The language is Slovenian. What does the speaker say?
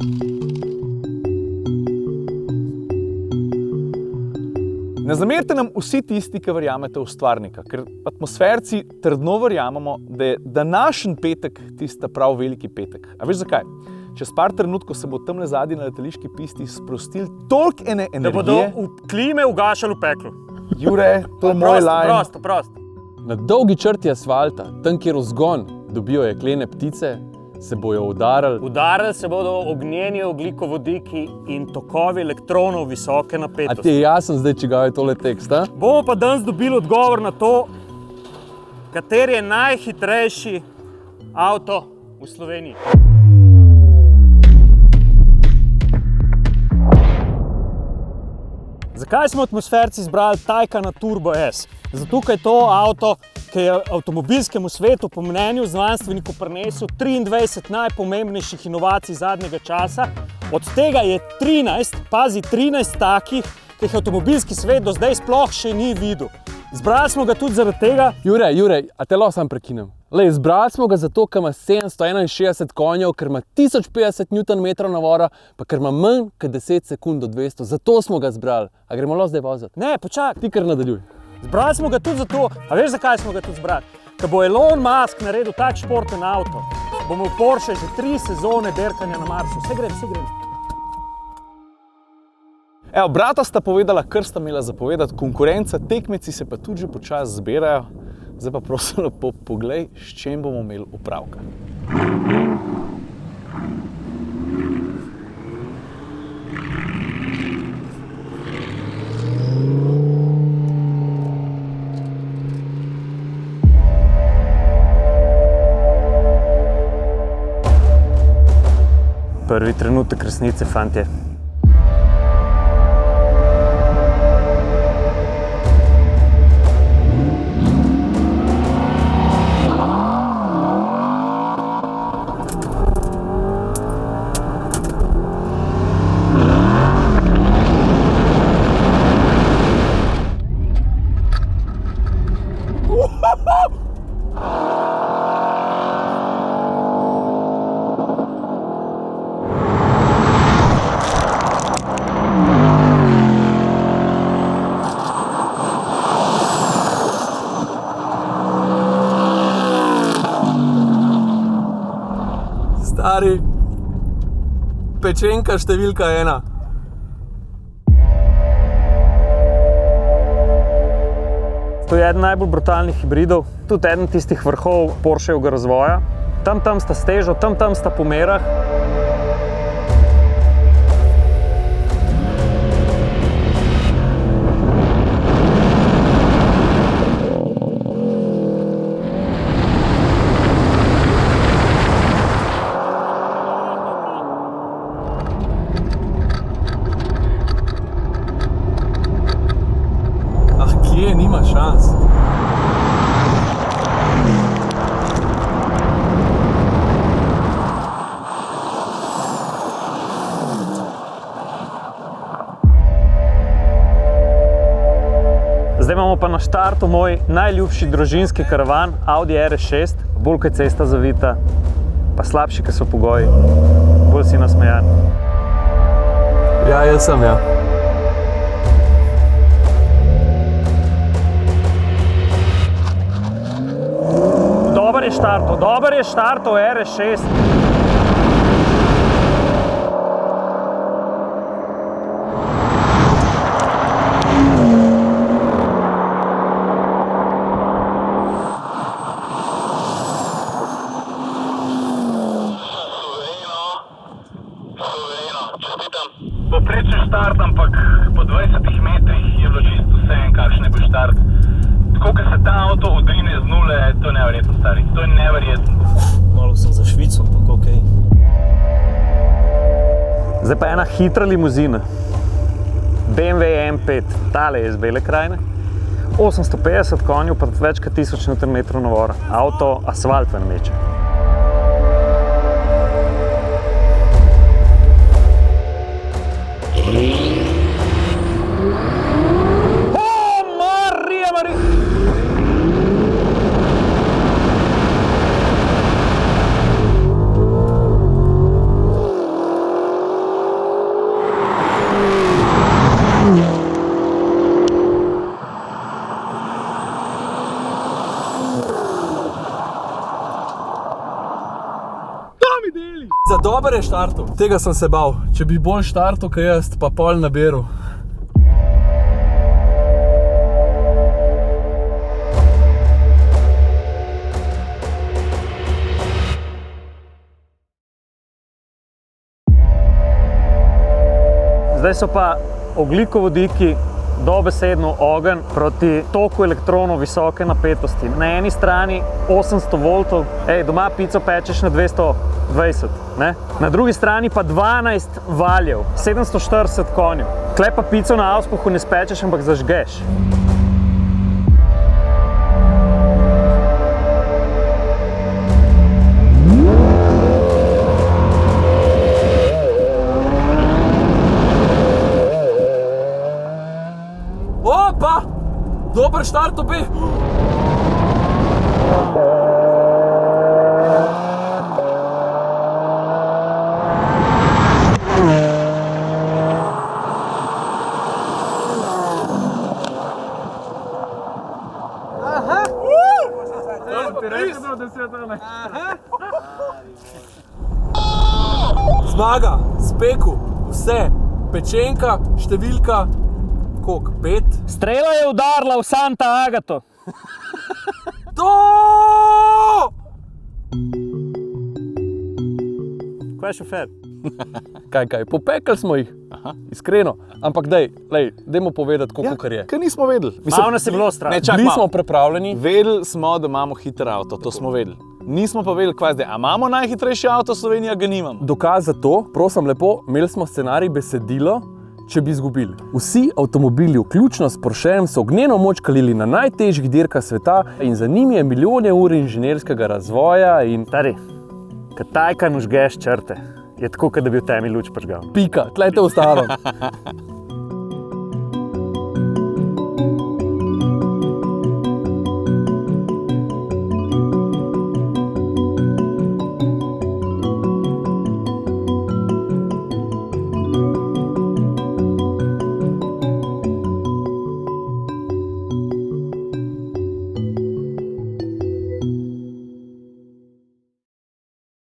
Ne zamerite nam vsi tisti, ki verjamete v stvarnika, ker atmosferci trdno verjamemo, da je današnji petek tista prav veliki petek. A veš zakaj? Čez par trenutkov se bo tamle zadnji na letališki pisti sprostil toliko energije, da bodo v klime ugašali v peklu. Jure, to je moj line. Prosto. Na dolgi črti asfalta, tam kjer vzgon dobijo jeklene ptice, se bojo udarali. Udarali se bodo ognjeni ogljikovodiki in tokovi elektronov visoke A napetosti. ti je jasen zdaj, čigav je tole tekst, a? Bomo pa danes dobili odgovor na to, kateri je najhitrejši avto v Sloveniji. Zakaj smo atmosferci izbrali Taycana Turbo S? Zato, ker je to avto, ki je avtomobilskemu svetu po mnenju znanstvenikov prinesel 23 najpomembnejših inovacij zadnjega časa. Od tega je 13 takih, ki jih avtomobilski svet do zdaj sploh še ni videl. Izbrali smo ga tudi zaradi tega. Jure, a te lahko sam prekinem? Lej, izbrali smo ga zato, ker ima 761 konjev, ker ima 1050 Nm/h, pa ker ima manj kot 10 sekund do 200. Zato smo ga izbrali. A gremo lahko zdaj voziti? Ne, počakaj. Ti kar nadaljuj. Zbrali smo ga tudi zato, a veš zakaj smo ga tudi zbrali? Ker bo Elon Musk naredil tak športen avto, bomo v Porsche že 3 sezone derkanja na Marsu. Vse grem. Evo, brata sta povedala, kar sta imela za povedati, konkurenca, tekmeci se pa tudi že počasi zbirajo. Zdaj pa prosim lepo poglej, s čim bomo imeli opravka. Prvi trenutek resnice, fantje. Stari, pečenka številka 1. To je eden najbolj brutalnih hibridov, tudi eden tistih vrhov Porschevega razvoja. Tam sta stežo, tam sta po merah. Kje, nima šans. Zdaj imamo pa na štartu moj najljubši družinski karavan, Audi RS6. Bolj kot cesta zavita, pa slabši, kot so pogoji. Bolj si nasmejan. Ja, jaz sem, ja. Dober je štartov RS6. Povprečen štart, ampak po 20 metrih je bilo čisto vseeno, kakšen je bil štart. Tako, ko se ta avto odrine z nule, to je neverjetno, stari. To je neverjetno. Malo sem za Švico, ampak okej. Zdaj pa ena hitra limuzina. BMW M5, tale je iz Bele krajine. 850 konjev, pa več kot 1000 Nm/h. Avto asfalt ven meče. Dober je štartov. Tega sem se bal. Če bi bolj štartov, kot jaz, pa pol naberu. Zdaj so pa ogljikovodiki dobesedno ogenj proti toku elektronov visoke napetosti. Na eni strani 800 voltov, doma pico pečeš na 220, ne? Na drugi strani pa 12 valjev, 740 konjev. Tle pa pico na auspuhu ne spečeš, ampak zažgeš. Opa! Dober štart obeh! Zmaga, speku, vse, pečenka, številka, koliko, 5? Strela je udarila v Santa Agato. To! Kaj je šofer? Kaj, popekli smo jih, iskreno. Ampak dajmo povedati, koliko kar je. Ker nismo vedeli. Malo nas je bilo strah. Bili smo pripravljeni. Vedeli smo, da imamo hiter avto, to smo vedeli. Nismo pa vedeli, kaj zdaj. A imamo najhitrejši avto v Sloveniji, a ga nimamo? Dokaz za to, prosim lepo, imeli smo scenarij besedilo, če bi izgubili. Vsi avtomobili, vključno s Porschejem, so ognjeno moč kalili na najtežjih dirkah sveta in za njimi je milijone ur inženirskega razvoja in... Stari, kad Taycan užgeš črte, je tako, kot da bi v temi luč prižgal. Pika, tlej te ustavim.